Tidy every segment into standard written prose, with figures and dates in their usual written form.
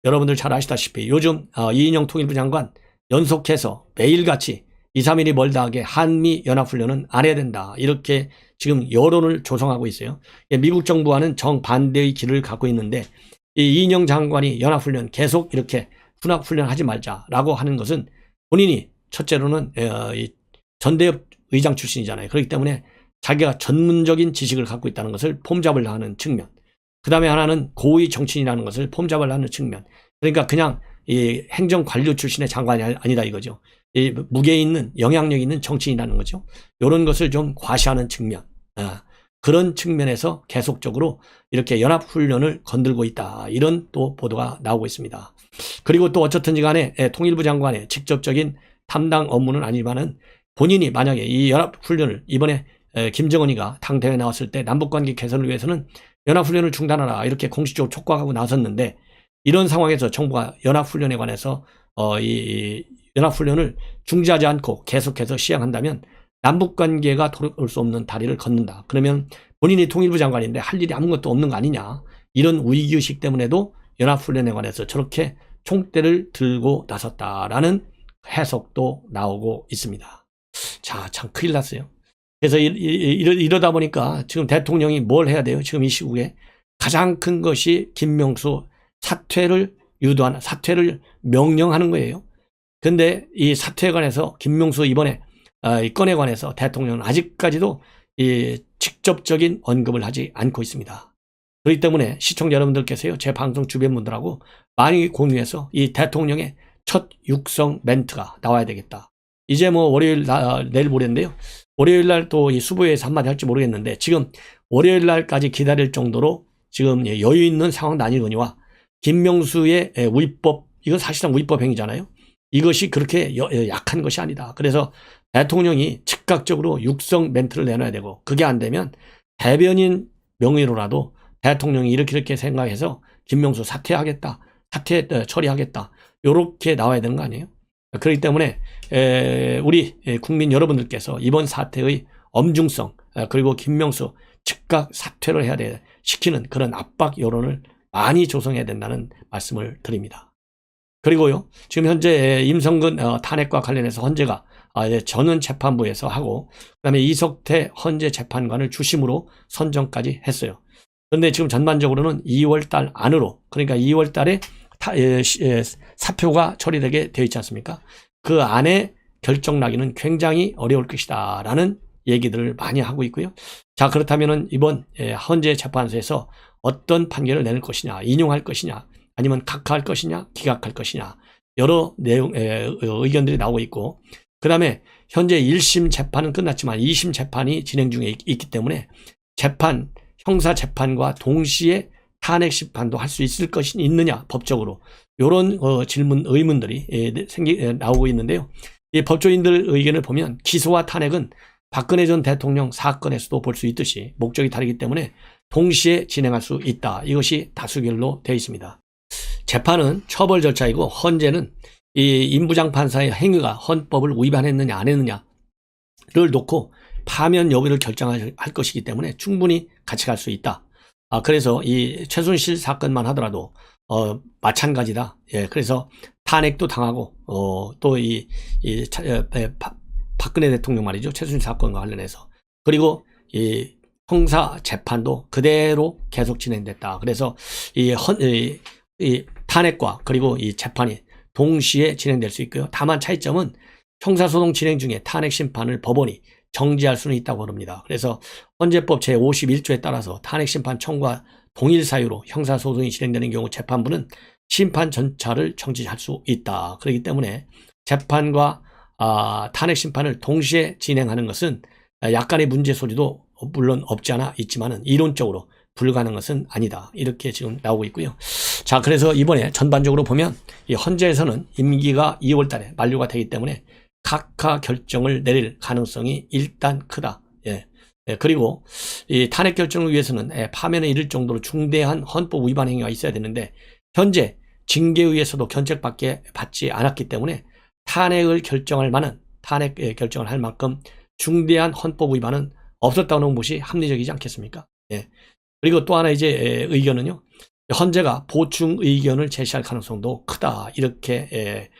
여러분들 잘 아시다시피 요즘 이인영 통일부 장관 연속해서 매일같이 2, 3일이 멀다하게 한미연합훈련은 안 해야 된다. 이렇게 지금 여론을 조성하고 있어요. 미국 정부와는 정반대의 길을 갖고 있는데 이 이인영 장관이 연합훈련 계속 이렇게 훈합훈련 하지 말자라고 하는 것은 본인이 첫째로는 전대협 의장 출신이잖아요. 그렇기 때문에 자기가 전문적인 지식을 갖고 있다는 것을 폼잡으려 하는 측면. 그 다음에 하나는 고위 정치인이라는 것을 폼잡으려 하는 측면. 그러니까 그냥 이 행정관료 출신의 장관이 아니다 이거죠. 이 무게 있는 영향력 있는 정치인이라는 거죠. 이런 것을 좀 과시하는 측면. 그런 측면에서 계속적으로 이렇게 연합훈련을 건들고 있다. 이런 또 보도가 나오고 있습니다. 그리고 또 어쨌든지 간에 통일부 장관의 직접적인 담당 업무는 아니지만은 본인이 만약에 이 연합훈련을 이번에 김정은이가 당대회에 나왔을 때 남북관계 개선을 위해서는 연합훈련을 중단하라 이렇게 공식적으로 촉구하고 나섰는데 이런 상황에서 정부가 연합훈련에 관해서 이 연합훈련을 중지하지 않고 계속해서 시행한다면 남북관계가 돌아올 수 없는 다리를 걷는다. 그러면 본인이 통일부 장관인데 할 일이 아무것도 없는 거 아니냐. 이런 위기의식 때문에도 연합훈련에 관해서 저렇게 총대를 들고 나섰다라는 해석도 나오고 있습니다. 자, 참 큰일 났어요. 그래서 이러다 보니까 지금 대통령이 뭘 해야 돼요? 지금 이 시국에 가장 큰 것이 김명수 사퇴를 유도하는, 사퇴를 명령하는 거예요. 근데 이 사퇴에 관해서 김명수 이번에 이 건에 관해서 대통령은 아직까지도 이 직접적인 언급을 하지 않고 있습니다. 그렇기 때문에 시청자 여러분들께서요, 제 방송 주변 분들하고 많이 공유해서 이 대통령의 첫 육성 멘트가 나와야 되겠다. 이제 뭐 월요일, 내일 모레인데요. 월요일 날 또 이 수보회에서 한마디 할지 모르겠는데 지금 월요일 날까지 기다릴 정도로 지금 여유 있는 상황도 아니거니와 김명수의 위법, 이건 사실상 위법 행위잖아요. 이것이 그렇게 약한 것이 아니다. 그래서 대통령이 즉각적으로 육성 멘트를 내놔야 되고 그게 안 되면 대변인 명의로라도 대통령이 이렇게 생각해서 김명수 사퇴하겠다. 사퇴 처리하겠다. 이렇게 나와야 되는 거 아니에요? 그렇기 때문에 우리 국민 여러분들께서 이번 사태의 엄중성 그리고 김명수 즉각 사퇴를 해야 돼 시키는 그런 압박 여론을 많이 조성해야 된다는 말씀을 드립니다. 그리고요, 지금 현재 임성근 탄핵과 관련해서 헌재가 전원 재판부에서 하고 그다음에 이석태 헌재 재판관을 주심으로 선정까지 했어요. 그런데 지금 전반적으로는 2월 달 안으로, 그러니까 2월 달에 사표가 처리되게 되어 있지 않습니까? 그 안에 결정 나기는 굉장히 어려울 것이다 라는 얘기들을 많이 하고 있고요. 자, 그렇다면 이번 헌재 재판소에서 어떤 판결을 내릴 것이냐, 인용할 것이냐, 아니면 각하할 것이냐, 기각할 것이냐, 여러 내용 의견들이 나오고 있고, 그 다음에 현재 1심 재판은 끝났지만 2심 재판이 진행 중에 있기 때문에 재판, 형사 재판과 동시에 탄핵 심판도 할 수 있을 것이 있느냐 법적으로, 이런 질문 의문들이 나오고 있는데요. 이 법조인들 의견을 보면 기소와 탄핵은 박근혜 전 대통령 사건에서도 볼 수 있듯이 목적이 다르기 때문에 동시에 진행할 수 있다. 이것이 다수결로 되어 있습니다. 재판은 처벌 절차이고 헌재는 이 임부장 판사의 행위가 헌법을 위반했느냐 안 했느냐를 놓고 파면 여부를 결정할 것이기 때문에 충분히 같이 갈 수 있다. 그래서 이 최순실 사건만 하더라도 마찬가지다. 예, 그래서 탄핵도 당하고 또 박근혜 대통령 말이죠. 최순실 사건과 관련해서. 그리고 이 형사 재판도 그대로 계속 진행됐다. 그래서 이 탄핵과 그리고 이 재판이 동시에 진행될 수 있고요. 다만 차이점은 형사소송 진행 중에 탄핵 심판을 법원이 정지할 수는 있다고 합니다. 그래서 헌재법 제51조에 따라서 탄핵 심판 청구와 동일 사유로 형사소송이 진행되는 경우 재판부는 심판 전차를 정지할 수 있다. 그렇기 때문에 재판과 탄핵 심판을 동시에 진행하는 것은 약간의 문제 소지도 물론 없지 않아 있지만은 이론적으로 불가능한 것은 아니다. 이렇게 지금 나오고 있고요. 자, 그래서 이번에 전반적으로 보면 이 헌재에서는 임기가 2월 달에 만료가 되기 때문에 각하 결정을 내릴 가능성이 일단 크다. 예. 그리고 이 탄핵 결정을 위해서는 파면에 이를 정도로 중대한 헌법 위반 행위가 있어야 되는데 현재 징계위에서도 견책밖에 받지 않았기 때문에 탄핵을 결정할 만한, 탄핵 결정을 할 만큼 중대한 헌법 위반은 없었다는 것이 합리적이지 않겠습니까? 예. 그리고 또 하나 이제 의견은요. 헌재가 보충 의견을 제시할 가능성도 크다. 이렇게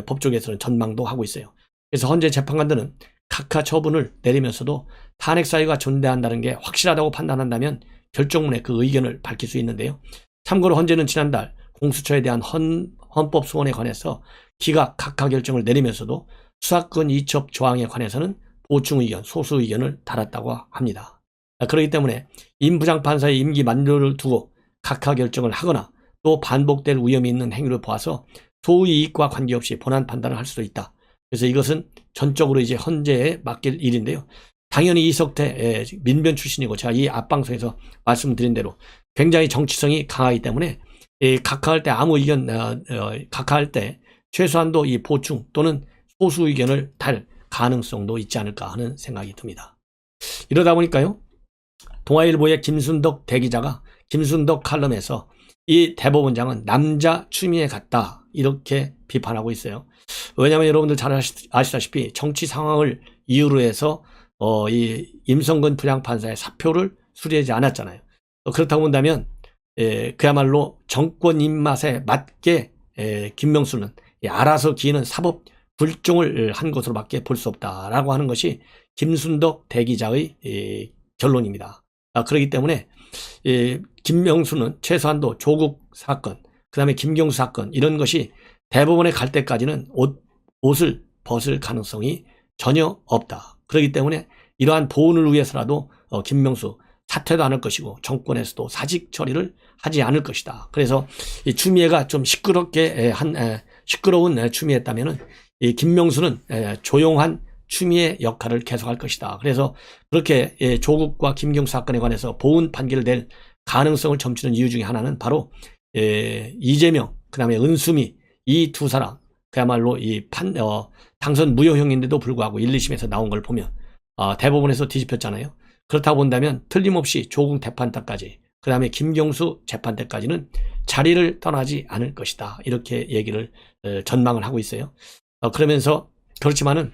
법조계에서는 전망도 하고 있어요. 그래서 헌재 재판관들은 각하 처분을 내리면서도 탄핵 사유가 존재한다는 게 확실하다고 판단한다면 결정문에 그 의견을 밝힐 수 있는데요. 참고로 헌재는 지난달 공수처에 대한 헌법 소원에 관해서 기각 각하 결정을 내리면서도 수사권 이첩 조항에 관해서는 보충 의견, 소수 의견을 달았다고 합니다. 그렇기 때문에 임 부장판사의 임기 만료를 두고 각하 결정을 하거나 또 반복될 위험이 있는 행위를 보아서 소의 이익과 관계없이 본안 판단을 할 수도 있다. 그래서 이것은 전적으로 이제 헌재에 맡길 일인데요. 당연히 이석태 민변 출신이고 제가 이 앞방송에서 말씀드린 대로 굉장히 정치성이 강하기 때문에 각하할 때 아무 의견 각하할 때 최소한도 이 보충 또는 소수 의견을 달 가능성도 있지 않을까 하는 생각이 듭니다. 이러다 보니까요. 동아일보의 김순덕 대기자가 김순덕 칼럼에서 이 대법원장은 남자 추미애 같다 이렇게 비판하고 있어요. 왜냐하면 여러분들 잘 아시다시피 정치 상황을 이유로 해서 이 임성근 부장판사의 사표를 수리하지 않았잖아요. 그렇다고 본다면 그야말로 정권 입맛에 맞게 김명수는 알아서 기는 사법 불종을 한 것으로밖에 볼 수 없다라고 하는 것이 김순덕 대기자의 결론입니다. 그렇기 때문에 김명수는 최소한도 조국 사건, 그 다음에 김경수 사건 이런 것이 대법원에 갈 때까지는 옷을 벗을 가능성이 전혀 없다. 그렇기 때문에 이러한 보온을 위해서라도 김명수 사퇴도 않을 것이고 정권에서도 사직 처리를 하지 않을 것이다. 그래서 이 추미애가 좀 시끄러운 추미애였다면은 이 김명수는 조용한 추미애 역할을 계속할 것이다. 그래서 그렇게 조국과 김경수 사건에 관해서 보훈 판결을 낼 가능성을 점치는 이유 중에 하나는 바로 이재명, 그 다음에 은수미 이 두 사람 그야말로 당선 무효형인데도 불구하고 1, 2심에서 나온 걸 보면 대법원에서 뒤집혔잖아요. 그렇다고 본다면 틀림없이 조국 재판 때까지 그 다음에 김경수 재판 때까지는 자리를 떠나지 않을 것이다. 이렇게 얘기를 전망을 하고 있어요. 그러면서 그렇지만은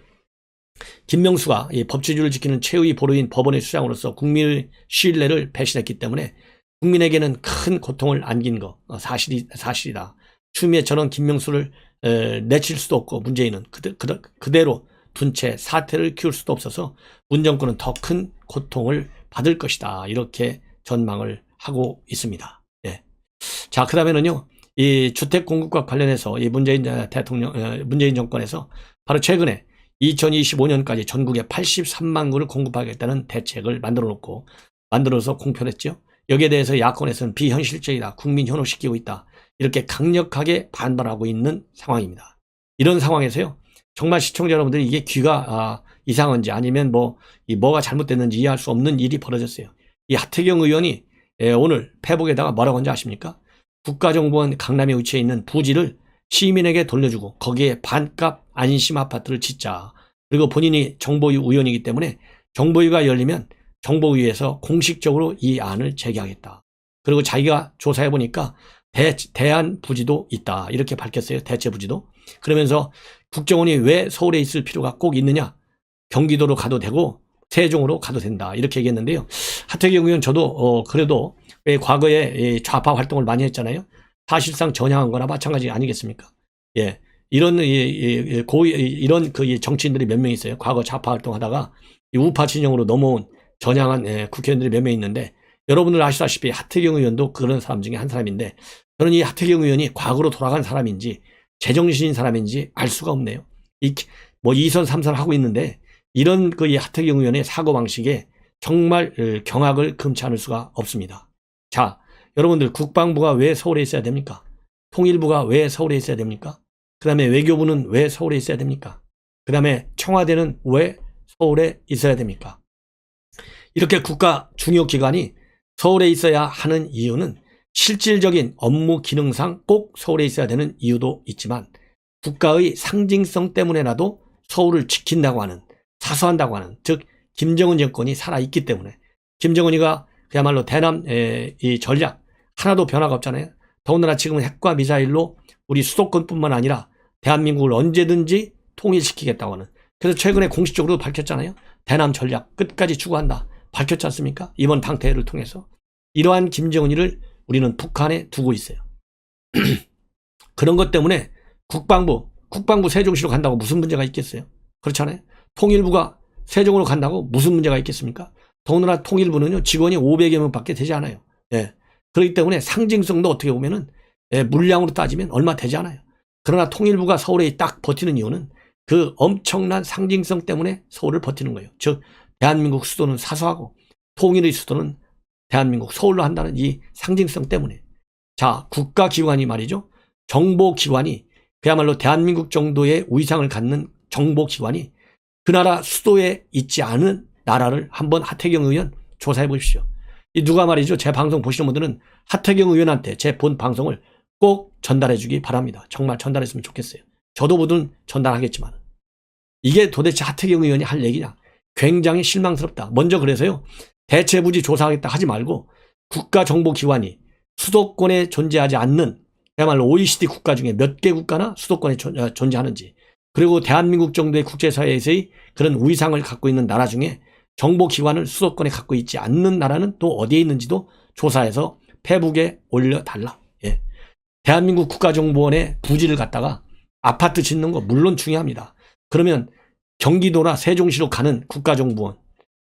김명수가 이 법치주의를 지키는 최후의 보루인 법원의 수장으로서 국민의 신뢰를 배신했기 때문에 국민에게는 큰 고통을 안긴 거 사실이다. 추미애처럼 김명수를 내칠 수도 없고 문재인은 그대로 둔 채 사태를 키울 수도 없어서 문 정권은 더 큰 고통을 받을 것이다. 이렇게 전망을 하고 있습니다. 예. 자, 그 다음에는요, 이 주택 공급과 관련해서 이 문재인 정권에서 바로 최근에 2025년까지 전국에 83만 구를 공급하겠다는 대책을 만들어서 공표했죠. 여기에 대해서 야권에서는 비현실적이다. 국민 현혹시키고 있다. 이렇게 강력하게 반발하고 있는 상황입니다. 이런 상황에서요. 정말 시청자 여러분들이 이게 귀가 이상한지 아니면 뭐가 잘못됐는지 이해할 수 없는 일이 벌어졌어요. 이 하태경 의원이 오늘 페북에다가 뭐라고 한지 아십니까? 국가정보원 강남에 위치해 있는 부지를 시민에게 돌려주고 거기에 반값 안심 아파트를 짓자. 그리고 본인이 정보위 의원이기 때문에 정보위가 열리면 정보위에서 공식적으로 이 안을 제기하겠다. 그리고 자기가 조사해보니까 대안 부지도 있다. 이렇게 밝혔어요. 대체 부지도. 그러면서 국정원이 왜 서울에 있을 필요가 꼭 있느냐. 경기도로 가도 되고 세종으로 가도 된다. 이렇게 얘기했는데요. 하태경 의원 저도 그래도 왜 과거에 좌파 활동을 많이 했잖아요. 사실상 전향한 거나 마찬가지 아니겠습니까? 예. 이런 그 정치인들이 몇 명 있어요. 과거 좌파 활동하다가 우파 진영으로 넘어온 전향한 국회의원들이 몇 명 있는데 여러분들 아시다시피 하태경 의원도 그런 사람 중에 한 사람인데 저는 이 하태경 의원이 과거로 돌아간 사람인지 제정신인 사람인지 알 수가 없네요. 2선, 3선 하고 있는데 이런 이 하태경 의원의 사고방식에 정말 경악을 금치 않을 수가 없습니다. 자, 여러분들 국방부가 왜 서울에 있어야 됩니까? 통일부가 왜 서울에 있어야 됩니까? 그 다음에 외교부는 왜 서울에 있어야 됩니까? 그 다음에 청와대는 왜 서울에 있어야 됩니까? 이렇게 국가 중요기관이 서울에 있어야 하는 이유는 실질적인 업무 기능상 꼭 서울에 있어야 되는 이유도 있지만 국가의 상징성 때문에라도 서울을 지킨다고 하는 사수한다고 하는 즉 김정은 정권이 살아있기 때문에 김정은이가 그야말로 대남 이 전략 하나도 변화가 없잖아요. 더군다나 지금은 핵과 미사일로 우리 수도권뿐만 아니라 대한민국을 언제든지 통일시키겠다고 하는 그래서 최근에 공식적으로 밝혔잖아요. 대남 전략 끝까지 추구한다. 밝혔지 않습니까? 이번 당대회를 통해서 이러한 김정은이를 우리는 북한에 두고 있어요. 그런 것 때문에 국방부 세종시로 간다고 무슨 문제가 있겠어요? 그렇잖아요. 통일부가 세종으로 간다고 무슨 문제가 있겠습니까? 더구나 통일부는요, 직원이 500여 명밖에 되지 않아요. 예. 그렇기 때문에 상징성도 어떻게 보면은, 예, 물량으로 따지면 얼마 되지 않아요. 그러나 통일부가 서울에 딱 버티는 이유는 그 엄청난 상징성 때문에 서울을 버티는 거예요. 즉, 대한민국 수도는 사소하고 통일의 수도는 대한민국 서울로 한다는 이 상징성 때문에. 자, 국가기관이 말이죠. 정보기관이, 그야말로 대한민국 정도의 위상을 갖는 정보기관이 그 나라 수도에 있지 않은 나라를 한번 하태경 의원 조사해 보십시오. 이 누가 말이죠. 제 방송 보시는 분들은 하태경 의원한테 제 본 방송을 꼭 전달해 주기 바랍니다. 정말 전달했으면 좋겠어요. 저도 뭐든 전달하겠지만. 이게 도대체 하태경 의원이 할 얘기냐. 굉장히 실망스럽다. 먼저 그래서요, 대체부지 조사하겠다 하지 말고 국가정보기관이 수도권에 존재하지 않는, 그야말로 OECD 국가 중에 몇 개 국가나 수도권에 존재하는지, 그리고 대한민국 정도의 국제사회에서의 그런 위상을 갖고 있는 나라 중에 정보기관을 수도권에 갖고 있지 않는 나라는 또 어디에 있는지도 조사해서 페북에 올려달라. 예. 대한민국 국가정보원의 부지를 갖다가 아파트 짓는 거 물론 중요합니다. 그러면 경기도나 세종시로 가는 국가정보원,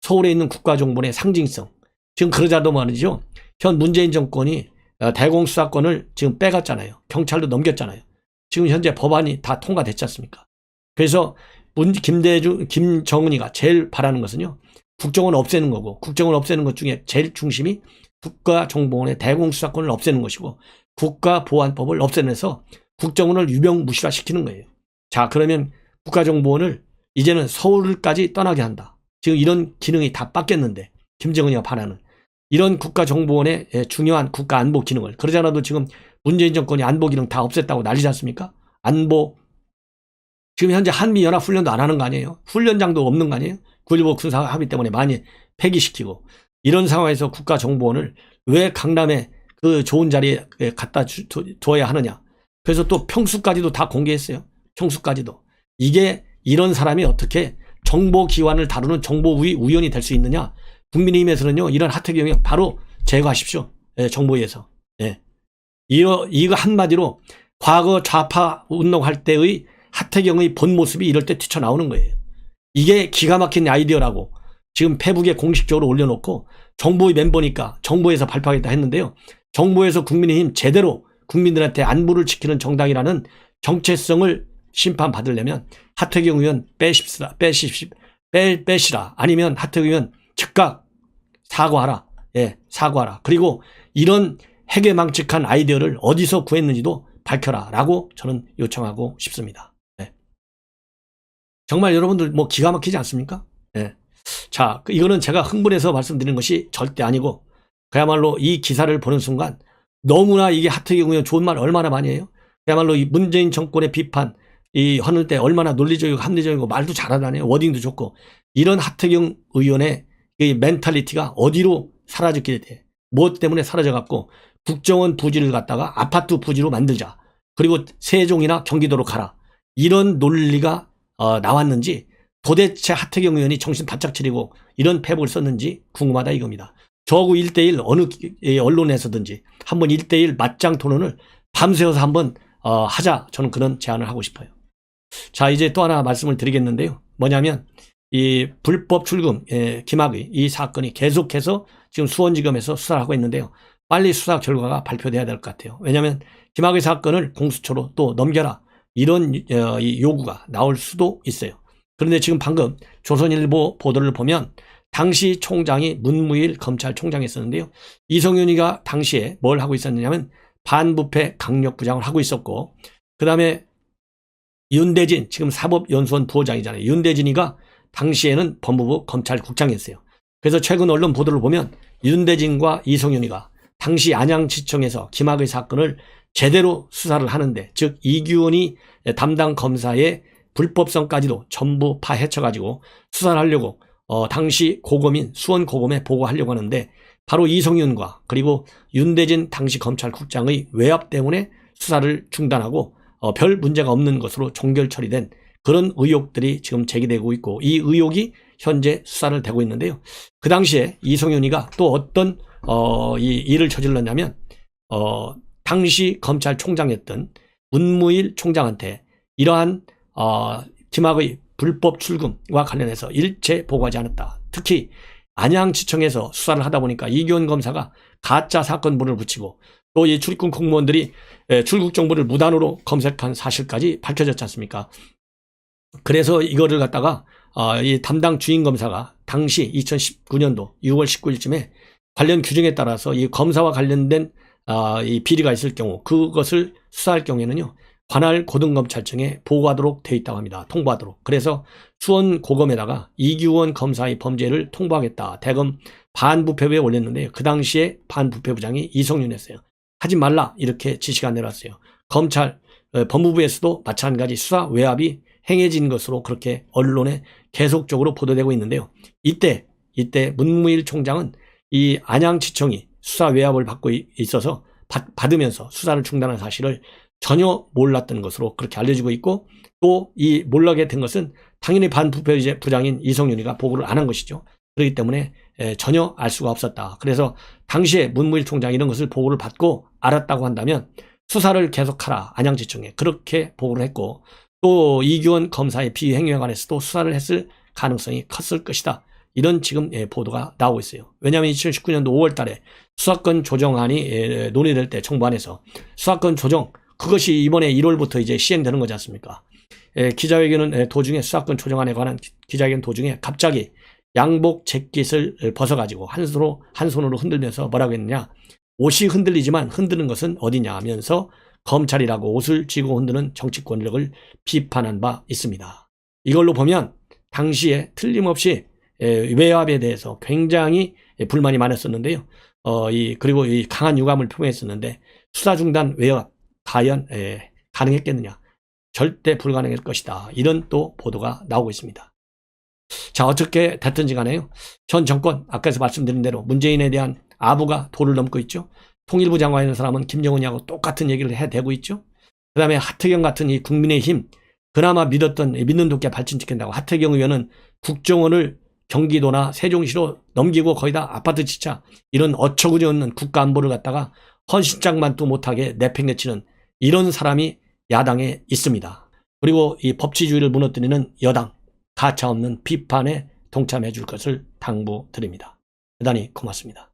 서울에 있는 국가정보원의 상징성, 지금 그러자도 말이죠. 현 문재인 정권이 대공수사권을 지금 빼갔잖아요. 경찰도 넘겼잖아요. 지금 현재 법안이 다 통과됐지 않습니까? 그래서 김정은이가 제일 바라는 것은요, 국정원 없애는 거고, 국정원 없애는 것 중에 제일 중심이 국가정보원의 대공수사권을 없애는 것이고, 국가보안법을 없애면서 국정원을 유명무실화시키는 거예요. 자, 그러면 국가정보원을 이제는 서울까지 떠나게 한다. 지금 이런 기능이 다 뺏겼는데, 김정은이가 바라는 이런 국가정보원의 중요한 국가안보 기능을, 그러지 않아도 지금 문재인 정권이 안보 기능 다 없앴다고 난리지 않습니까? 안보, 지금 현재 한미연합훈련도 안 하는 거 아니에요? 훈련장도 없는 거 아니에요? 9.19 군사합의 때문에 많이 폐기시키고. 이런 상황에서 국가정보원을 왜 강남에 그 좋은 자리에 갖다 두어야 하느냐. 그래서 또 평수까지도 다 공개했어요. 평수까지도. 이게 이런 사람이 어떻게 정보기관을 다루는 정보위 위원이 될 수 있느냐. 국민의힘에서는요, 이런 하태경이 바로 제거하십시오. 예, 정보위에서. 예. 이거 한마디로 과거 좌파 운동할 때의 하태경의 본 모습이 이럴 때 튀쳐나오는 거예요. 이게 기가 막힌 아이디어라고 지금 페북에 공식적으로 올려놓고, 정보위 멤버니까 정보에서 발표하겠다 했는데요. 정보에서 국민의힘 제대로 국민들한테 안보를 지키는 정당이라는 정체성을 심판받으려면 하태경 의원 빼시라. 아니면 하태경 의원 즉각 사과하라. 예, 사과하라. 그리고 이런 해괴망측한 아이디어를 어디서 구했는지도 밝혀라. 라고 저는 요청하고 싶습니다. 예. 정말 여러분들 뭐 기가 막히지 않습니까? 예. 자, 이거는 제가 흥분해서 말씀드리는 것이 절대 아니고, 그야말로 이 기사를 보는 순간 너무나 이게 하태경 의원 좋은 말 얼마나 많이 해요. 그야말로 이 문재인 정권의 비판 하는 때 얼마나 논리적이고 합리적이고 말도 잘하다네요. 워딩도 좋고. 이런 하태경 의원의 이 멘탈리티가 어디로 사라졌게 돼. 무엇 때문에 사라져갖고 국정원 부지를 갖다가 아파트 부지로 만들자. 그리고 세종이나 경기도로 가라. 이런 논리가 나왔는지, 도대체 하태경 의원이 정신 바짝 차리고 이런 페북을 썼는지 궁금하다 이겁니다. 저하고 1대1 어느 언론에서든지 한번 1대1 맞짱 토론을 밤새워서 한번 하자. 저는 그런 제안을 하고 싶어요. 자, 이제 또 하나 말씀을 드리겠는데요. 뭐냐면 이 불법 출금 김학의 이 사건이 계속해서 지금 수원지검에서 수사를 하고 있는데요. 빨리 수사 결과가 발표돼야 될 것 같아요. 왜냐하면 김학의 사건을 공수처로 또 넘겨라. 이런 이 요구가 나올 수도 있어요. 그런데 지금 방금 조선일보 보도를 보면 당시 총장이 문무일 검찰총장이었는데요. 이성윤이가 당시에 뭘 하고 있었느냐면 반부패 강력부장을 하고 있었고, 그 다음에 윤대진, 지금 사법연수원 부원장이잖아요. 윤대진이가 당시에는 법무부 검찰국장이었어요. 그래서 최근 언론 보도를 보면 윤대진과 이성윤이가 당시 안양지청에서 김학의 사건을 제대로 수사를 하는데, 즉 이규원이 담당 검사의 불법성까지도 전부 파헤쳐가지고 수사를 하려고 당시 고검인 수원고검에 보고하려고 하는데, 바로 이성윤과 그리고 윤대진 당시 검찰국장의 외압 때문에 수사를 중단하고 별 문제가 없는 것으로 종결 처리된 그런 의혹들이 지금 제기되고 있고, 이 의혹이 현재 수사를 되고 있는데요. 그 당시에 이성윤이가 또 어떤 이 일을 저질렀냐면, 당시 검찰총장이었던 문무일 총장한테 이러한 김학의 불법 출금과 관련해서 일체 보고하지 않았다. 특히 안양지청에서 수사를 하다 보니까 이규원 검사가 가짜 사건본을 붙이고 또 이 출입국 공무원들이 출국 정보를 무단으로 검색한 사실까지 밝혀졌지 않습니까? 그래서 이거를 갖다가 이 담당 주임 검사가 당시 2019년도 6월 19일쯤에 관련 규정에 따라서 이 검사와 관련된 이 비리가 있을 경우 그것을 수사할 경우에는요, 관할 고등검찰청에 보고하도록 되어 있다고 합니다. 통보하도록. 그래서 수원고검에다가 이규원 검사의 범죄를 통보하겠다. 대검 반부패부에 올렸는데 그 당시에 반부패부장이 이성윤이었어요. 하지 말라 이렇게 지시가 내려왔어요. 검찰 법무부에서도 마찬가지 수사 외압이 행해진 것으로 그렇게 언론에 계속적으로 보도되고 있는데요. 이때 문무일 총장은 이 안양지청이 수사 외압을 받고 있어서 받으면서 수사를 중단한 사실을 전혀 몰랐던 것으로 그렇게 알려지고 있고, 또 이 몰라게 된 것은 당연히 반부패부장인 이성윤이가 보고를 안 한 것이죠. 그렇기 때문에 전혀 알 수가 없었다. 그래서 당시에 문무일 총장이 이런 것을 보고를 받고 알았다고 한다면 수사를 계속하라 안양지청에 그렇게 보고를 했고, 또 이규원 검사의 비행위에 관해서도 수사를 했을 가능성이 컸을 것이다. 이런 지금 보도가 나오고 있어요. 왜냐하면 2019년도 5월 달에 수사권 조정안이 논의될 때 정부 안에서 수사권 조정, 그것이 이번에 1월부터 이제 시행되는 거지 않습니까? 기자회견은 도중에 수사권 조정안에 관한 기자회견 도중에 갑자기 양복 재킷을 벗어가지고 한 손으로 흔들면서 뭐라고 했느냐. 옷이 흔들리지만 흔드는 것은 어디냐 하면서 검찰이라고 옷을 쥐고 흔드는 정치 권력을 비판한 바 있습니다. 이걸로 보면 당시에 틀림없이 외압에 대해서 굉장히 불만이 많았었는데요. 그리고 이 강한 유감을 표명했었는데 수사 중단 외압 과연 가능했겠느냐. 절대 불가능할 것이다. 이런 또 보도가 나오고 있습니다. 자, 어떻게 됐든지 간에요. 현 정권, 아까서 말씀드린 대로 문재인에 대한 아부가 도를 넘고 있죠. 통일부 장관이라는 사람은 김정은이하고 똑같은 얘기를 해대고 있죠. 그 다음에 하태경 같은 이 국민의힘, 그나마 믿는 도끼 발진시킨다고 하태경 의원은 국정원을 경기도나 세종시로 넘기고 거의 다 아파트 지차, 이런 어처구니 없는 국가안보를 갖다가 헌신짝만도 못하게 내팽개치는 이런 사람이 야당에 있습니다. 그리고 이 법치주의를 무너뜨리는 여당, 가차없는 비판에 동참해 줄 것을 당부드립니다. 대단히 고맙습니다.